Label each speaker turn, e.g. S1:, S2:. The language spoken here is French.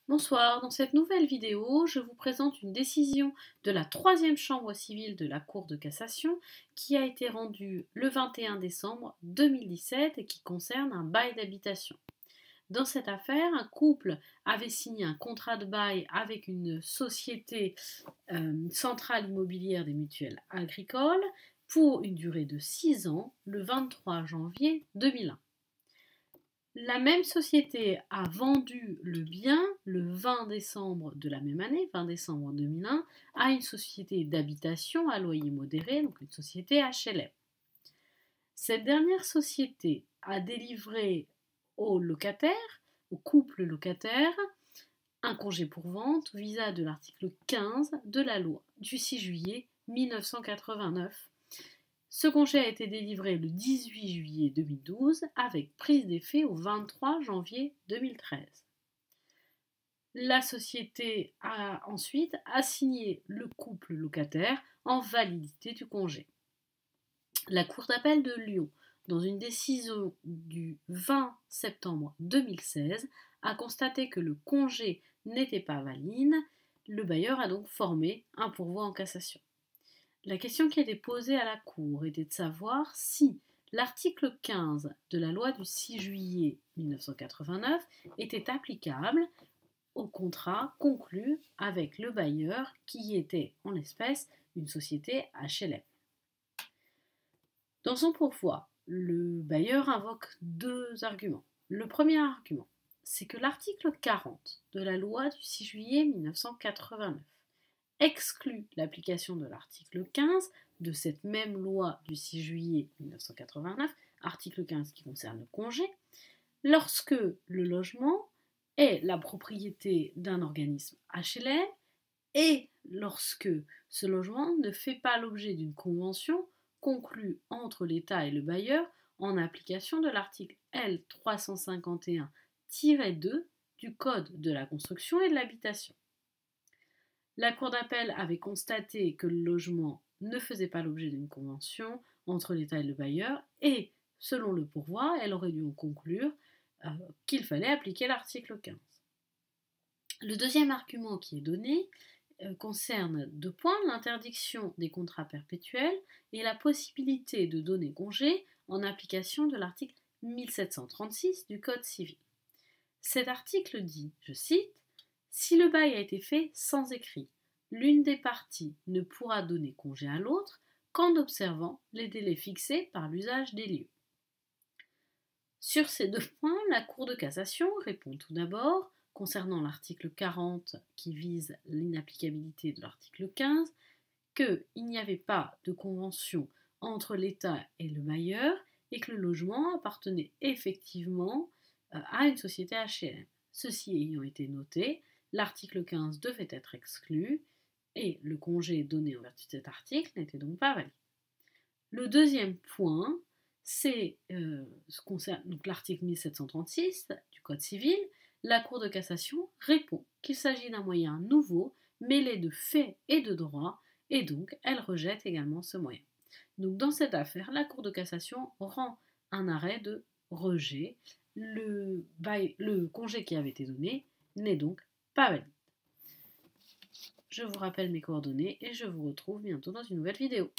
S1: Bonsoir, dans cette nouvelle vidéo, je vous présente une décision de la troisième chambre civile de la Cour de cassation qui a été rendue le 21 décembre 2017 et qui concerne un bail d'habitation. Dans cette affaire, un couple avait signé un contrat de bail avec une société centrale immobilière des mutuelles agricoles pour une durée de 6 ans le 23 janvier 2001. La même société a vendu le bien le 20 décembre de la même année, 20 décembre 2001, à une société d'habitation à loyer modéré, donc une société HLM. Cette dernière société a délivré aux locataires, au couple locataire, un congé pour vente visa de l'article 15 de la loi du 6 juillet 1989. Ce congé a été délivré le 18 juillet 2012 avec prise d'effet au 23 janvier 2013. La société a ensuite assigné le couple locataire en validité du congé. La Cour d'appel de Lyon, dans une décision du 20 septembre 2016, a constaté que le congé n'était pas valide. Le bailleur a donc formé un pourvoi en cassation. La question qui était posée à la Cour était de savoir si l'article 15 de la loi du 6 juillet 1989 était applicable au contrat conclu avec le bailleur qui était en l'espèce une société HLM. Dans son pourvoi, le bailleur invoque deux arguments. Le premier argument, c'est que l'article 40 de la loi du 6 juillet 1989 exclut l'application de l'article 15 de cette même loi du 6 juillet 1989, article 15 qui concerne le congé, lorsque le logement est la propriété d'un organisme HLM et lorsque ce logement ne fait pas l'objet d'une convention conclue entre l'État et le bailleur en application de l'article L 351-2 du Code de la construction et de l'habitation. La Cour d'appel avait constaté que le logement ne faisait pas l'objet d'une convention entre l'État et le bailleur et, selon le pourvoi, elle aurait dû en conclure qu'il fallait appliquer l'article 15. Le deuxième argument qui est donné concerne deux points, l'interdiction des contrats perpétuels et la possibilité de donner congé en application de l'article 1736 du Code civil. Cet article dit, je cite, si le bail a été fait sans écrit, l'une des parties ne pourra donner congé à l'autre qu'en observant les délais fixés par l'usage des lieux. Sur ces deux points, la Cour de cassation répond tout d'abord, concernant l'article 40 qui vise l'inapplicabilité de l'article 15, qu'il n'y avait pas de convention entre l'État et le bailleur et que le logement appartenait effectivement à une société HLM. Ceci ayant été noté, l'article 15 devait être exclu et le congé donné en vertu de cet article n'était donc pas valide. Le deuxième point, c'est l'article 1736 du Code civil. La Cour de cassation répond qu'il s'agit d'un moyen nouveau, mêlé de faits et de droit, et donc elle rejette également ce moyen. Donc dans cette affaire, la Cour de cassation rend un arrêt de rejet. Le congé qui avait été donné n'est donc pas valide. Je vous rappelle mes coordonnées et je vous retrouve bientôt dans une nouvelle vidéo.